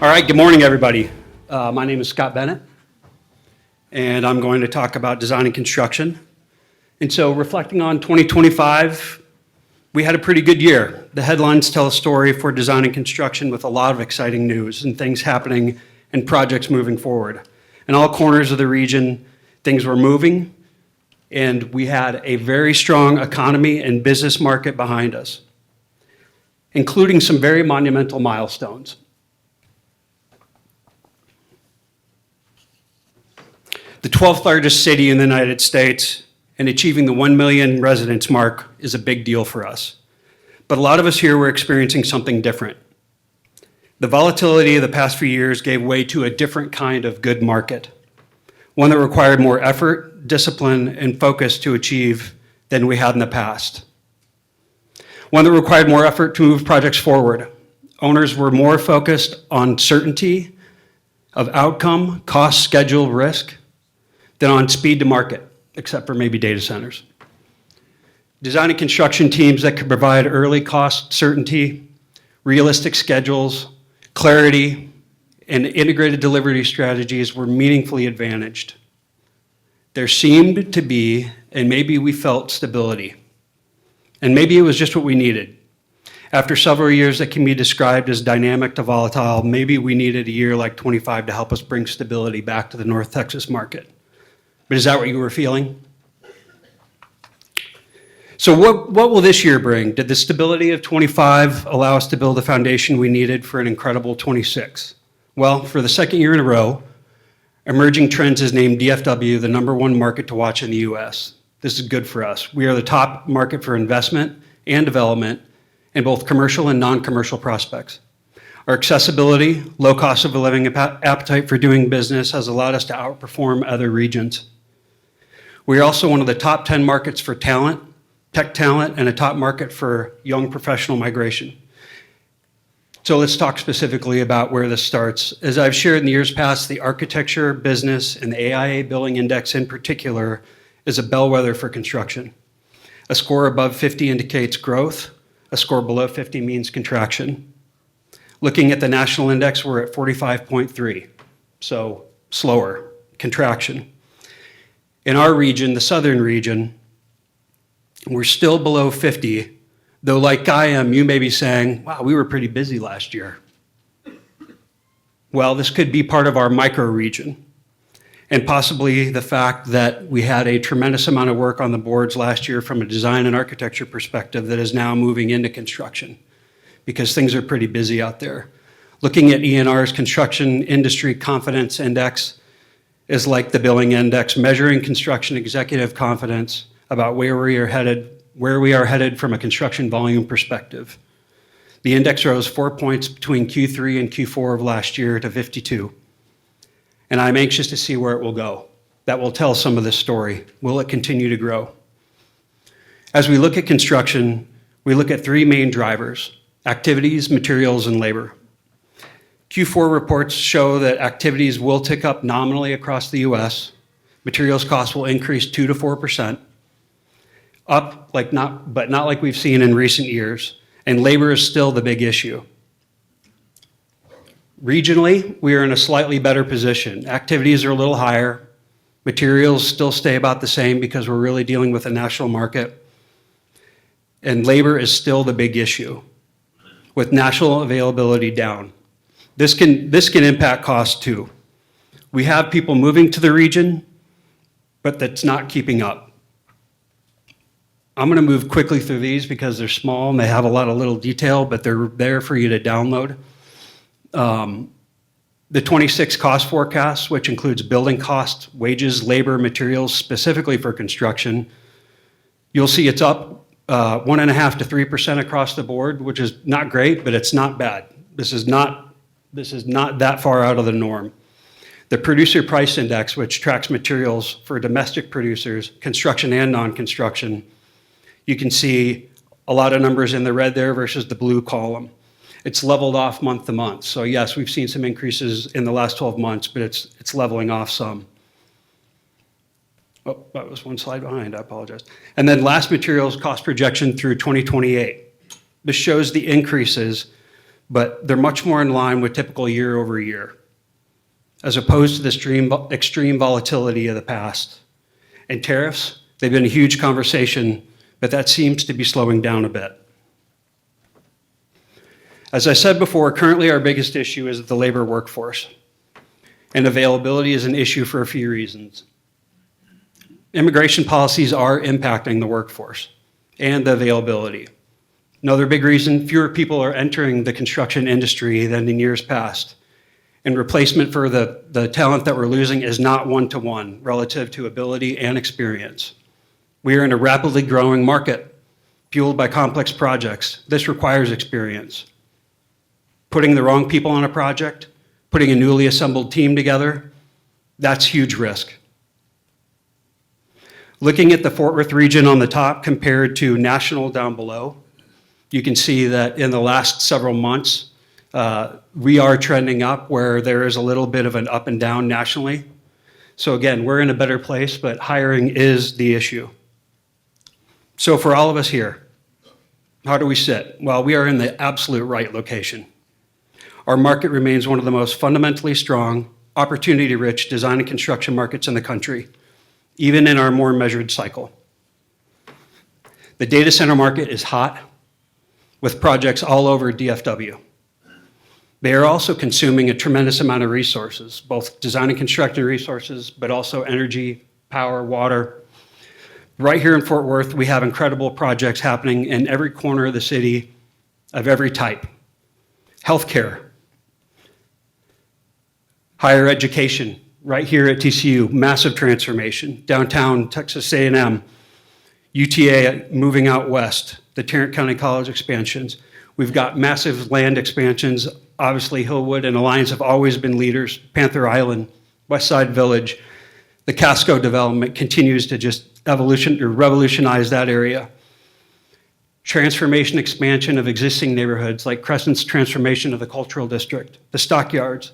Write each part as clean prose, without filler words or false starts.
All right, good morning, everybody. My name is Scot Bennett, and I'm going to talk about design and construction. And so reflecting on 2025, we had a pretty good year. The headlines tell a story for design and construction with a lot of exciting news and things happening and projects moving forward. In all corners of the region, things were moving, and we had a very strong economy and business market behind us, including some very monumental milestones. The 12th largest city in the United States and achieving the 1 million residents mark is a big deal for us. But a lot of us here were experiencing something different. The volatility of the past few years gave way to a different kind of good market, one that required more effort, discipline, and focus to achieve than we had in the past. One that required more effort to move projects forward. Owners were more focused on certainty of outcome, cost, schedule, risk, than on speed to market, except for maybe data centers. Design and construction teams that could provide early cost certainty, realistic schedules, clarity, and integrated delivery strategies were meaningfully advantaged. There seemed to be, and maybe we felt, stability. And maybe it was just what we needed. After several years that can be described as dynamic to volatile, maybe we needed a year like 25 to help us bring stability back to the North Texas market. But is that what you were feeling? So what will this year bring? Did the stability of 25 allow us to build a foundation we needed for an incredible 26? Well, for the second year in a row, Emerging Trends has named DFW the #1 market to watch in the US. This is good for us. We are the top market for investment and development in both commercial and non-commercial prospects. Our accessibility, low cost of living, appetite for doing business has allowed us to outperform other regions. We are also one of the top 10 markets for talent, tech talent, and a top market for young professional migration. So let's talk specifically about where this starts. As I've shared in the years past, the architecture, business, and the AIA Billing Index in particular is a bellwether for construction. A score above 50 indicates growth. A score below 50 means contraction. Looking at the national index, we're at 45.3, so slower, contraction. In our region, the southern region, we're still below 50, though like I am, you may be saying, wow, we were pretty busy last year. Well, this could be part of our micro region, and possibly the fact that we had a tremendous amount of work on the boards last year from a design and architecture perspective that is now moving into construction, because things are pretty busy out there. Looking at ENR's Construction Industry Confidence Index is like the billing index, measuring construction executive confidence about where we are headed from a construction volume perspective. The index rose 4 points between Q3 and Q4 of last year to 52. And I'm anxious to see where it will go. That will tell some of this story. Will it continue to grow? As we look at construction, we look at three main drivers: activities, materials, and labor. Q4 reports show that activities will tick up nominally across the US. Materials costs will increase 2 to 4%, up but not like we've seen in recent years. And labor is still the big issue. Regionally, we are in a slightly better position. Activities are a little higher. Materials still stay about the same because we're really dealing with a national market. And labor is still the big issue, with national availability down. This can impact costs too. We have people moving to the region, but that's not keeping up. I'm gonna move quickly through these because they're small and they have a lot of little detail, but they're there for you to download. The 26 cost forecast, which includes building costs, wages, labor, materials, specifically for construction, you'll see it's up 1.5% to 3% across the board, which is not great, but it's not bad. This is not that far out of the norm. The Producer Price Index, which tracks materials for domestic producers, construction and non-construction, you can see a lot of numbers in the red there versus the blue column. It's leveled off month to month. So yes, we've seen some increases in the last 12 months, but it's leveling off some. Oh, that was one slide behind, I apologize. And then last materials cost projection through 2028. This shows the increases but they're much more in line with typical year over year, as opposed to the extreme volatility of the past. And tariffs, they've been a huge conversation, but that seems to be slowing down a bit. As I said before, currently our biggest issue is the labor workforce, and availability is an issue for a few reasons. Immigration policies are impacting the workforce and the availability. Another big reason, fewer people are entering the construction industry than in years past, and replacement for the talent that we're losing is not one-to-one relative to ability and experience. We are in a rapidly growing market, fueled by complex projects. This requires experience. Putting the wrong people on a project, putting a newly assembled team together, that's huge risk. Looking at the Fort Worth region on the top compared to national down below, you can see that in the last several months, we are trending up where there is a little bit of an up and down nationally. So again, we're in a better place, but hiring is the issue. So for all of us here, how do we sit? Well, we are in the absolute right location. Our market remains one of the most fundamentally strong, opportunity-rich design and construction markets in the country, even in our more measured cycle. The data center market is hot, with projects all over DFW. They are also consuming a tremendous amount of resources, both design and construction resources, but also energy, power, water. Right here in Fort Worth, we have incredible projects happening in every corner of the city of every type. Healthcare, higher education, right here at TCU, massive transformation. Downtown Texas A&M, UTA moving out west, the Tarrant County College expansions. We've got massive land expansions. Obviously, Hillwood and Alliance have always been leaders. Panther Island, Westside Village. The Cassco development continues to just revolutionize that area. Transformation, expansion of existing neighborhoods like Crescent's transformation of the cultural district, the stockyards,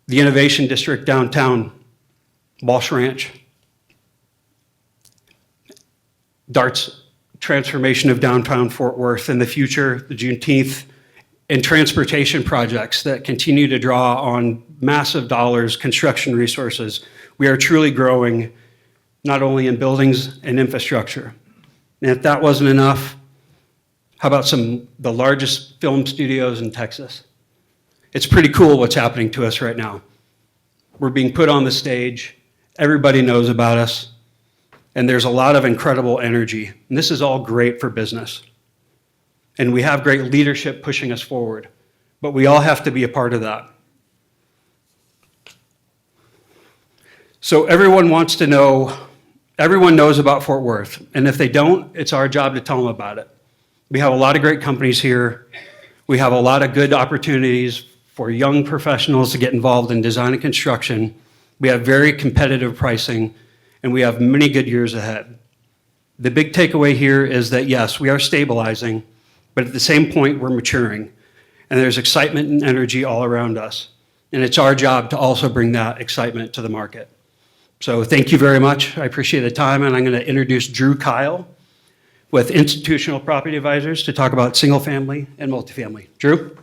the innovation district downtown, Walsh Ranch, Dart's transformation of downtown Fort Worth in the future, the Juneteenth, and transportation projects that continue to draw on massive dollars, construction resources. We are truly growing not only in buildings and infrastructure. And if that wasn't enough, how about the largest film studios in Texas? It's pretty cool what's happening to us right now. We're being put on the stage. Everybody knows about us. And there's a lot of incredible energy. And this is all great for business. And we have great leadership pushing us forward. But we all have to be a part of that. So everyone knows about Fort Worth. And if they don't, it's our job to tell them about it. We have a lot of great companies here. We have a lot of good opportunities for young professionals to get involved in design and construction. We have very competitive pricing, and we have many good years ahead. The big takeaway here is that yes, we are stabilizing, but at the same point, we're maturing. And there's excitement and energy all around us. And it's our job to also bring that excitement to the market. So thank you very much. I appreciate the time, and I'm going to introduce Drew Kyle with Institutional Property Advisors to talk about single family and multifamily. Drew?